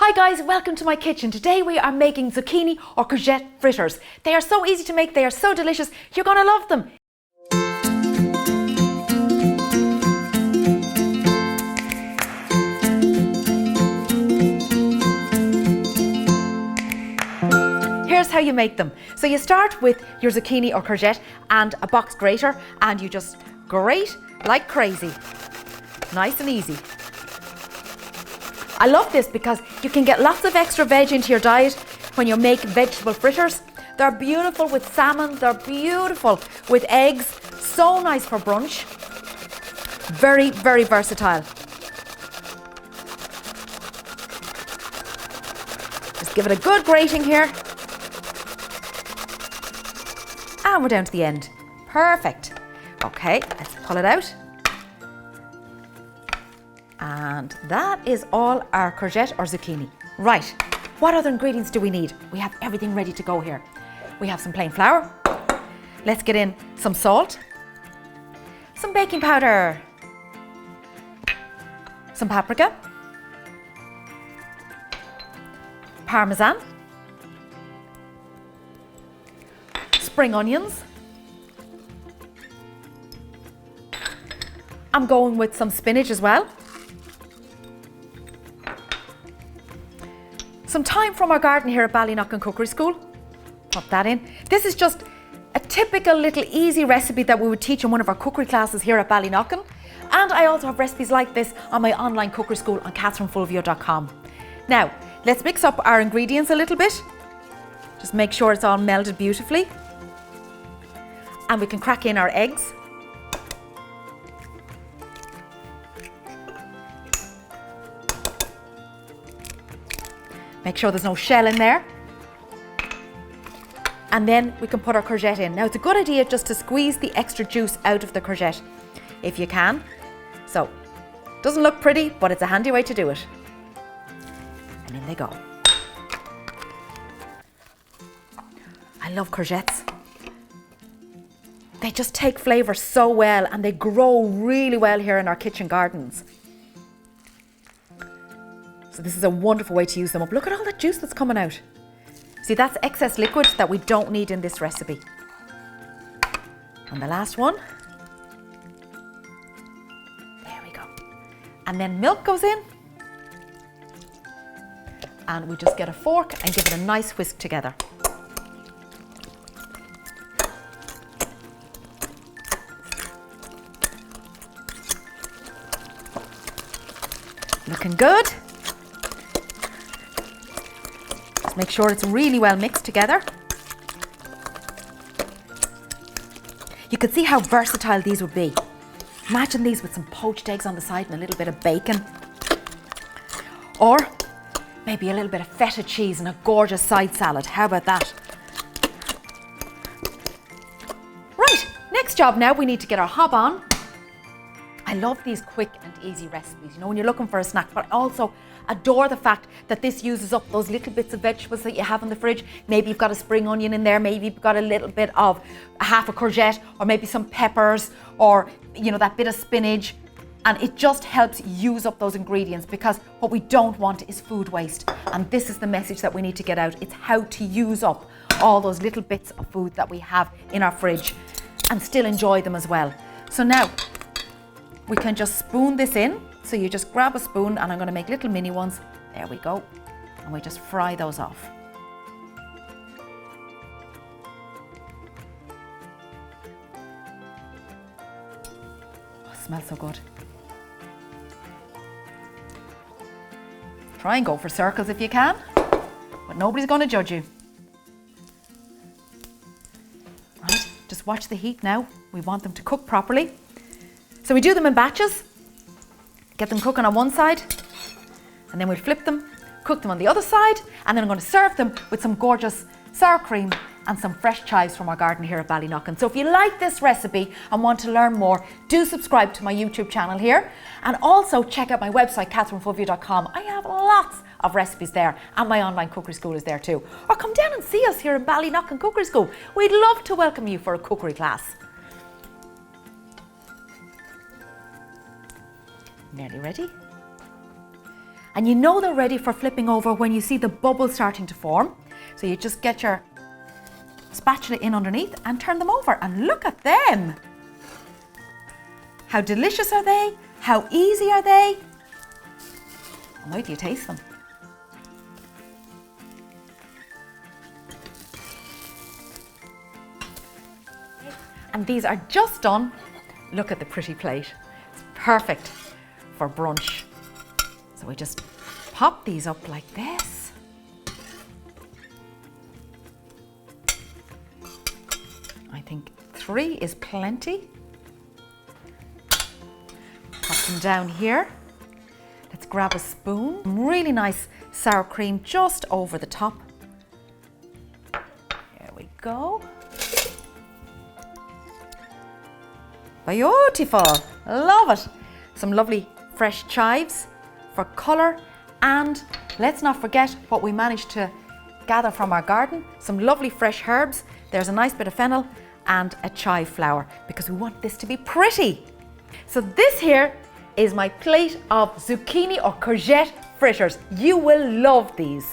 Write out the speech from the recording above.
Hi guys, welcome to my kitchen. Today we are making zucchini or courgette fritters. They are so easy to make, they are so delicious, you're gonna love them. Here's how you make them. So you start with your zucchini or courgette and a box grater, and you just grate like crazy. Nice and easy. I love this because you can get lots of extra veg into your diet when you make vegetable fritters. They're beautiful with salmon, they're beautiful with eggs, so nice for brunch. Very, very versatile. Just give it a good grating here. And we're down to the end. Perfect. Okay, let's pull it out. And that is all our courgette or zucchini. Right, what other ingredients do we need? We have everything ready to go here. We have some plain flour. Let's get in some salt, some baking powder, some paprika, parmesan, spring onions. I'm going with some spinach as well. Some thyme from our garden here at Ballyknocken Cookery School. Pop that in. This is just a typical little easy recipe that we would teach in one of our cookery classes here at Ballyknocken. And I also have recipes like this on my online cookery school on catherinefulvio.com. Now, let's mix up our ingredients a little bit. Just make sure it's all melded beautifully. And we can crack in our eggs. Make sure there's no shell in there. And then we can put our courgette in. Now it's a good idea just to squeeze the extra juice out of the courgette, if you can. So, doesn't look pretty, but it's a handy way to do it. And in they go. I love courgettes. They just take flavour so well and they grow really well here in our kitchen gardens. So this is a wonderful way to use them up. Look at all that juice that's coming out. See, that's excess liquid that we don't need in this recipe. And the last one. There we go. And then milk goes in. And we just get a fork and give it a nice whisk together. Looking good. Make sure it's really well mixed together. You can see how versatile these would be. Imagine these with some poached eggs on the side and a little bit of bacon. Or maybe a little bit of feta cheese and a gorgeous side salad. How about that? Right, next job now, we need to get our hob on. I love these quick and easy recipes, you know, when you're looking for a snack, but I also adore the fact that this uses up those little bits of vegetables that you have in the fridge. Maybe you've got a spring onion in there, maybe you've got a little bit of half a courgette, or maybe some peppers, or, you know, that bit of spinach. And it just helps use up those ingredients, because what we don't want is food waste. And this is the message that we need to get out. It's how to use up all those little bits of food that we have in our fridge and still enjoy them as well. So now, we can just spoon this in. So you just grab a spoon, and I'm going to make little mini ones. There we go. And we just fry those off. Oh, it smells so good. Try and go for circles if you can, but nobody's going to judge you. Right, just watch the heat now. We want them to cook properly. So we do them in batches, get them cooking on one side, and then we'll flip them, cook them on the other side, and then I'm going to serve them with some gorgeous sour cream and some fresh chives from our garden here at Ballyknocken. So if you like this recipe and want to learn more, do subscribe to my YouTube channel here, and also check out my website, catherinefulvio.com. I have lots of recipes there, and my online cookery school is there too. Or come down and see us here in Ballyknocken Cookery School. We'd love to welcome you for a cookery class. Nearly ready. And you know they're ready for flipping over when you see the bubbles starting to form. So you just get your spatula in underneath and turn them over, and look at them. How delicious are they? How easy are they? And wait till you taste them. And these are just done. Look at the pretty plate. It's perfect for brunch. So we just pop these up like this. I think 3 is plenty. Pop them down here. Let's grab a spoon. Really nice sour cream just over the top. Here we go. Beautiful, love it. Some lovely fresh chives for colour, and let's not forget what we managed to gather from our garden. Some lovely fresh herbs. There's a nice bit of fennel and a chive flower because we want this to be pretty. So this here is my plate of zucchini or courgette fritters. You will love these.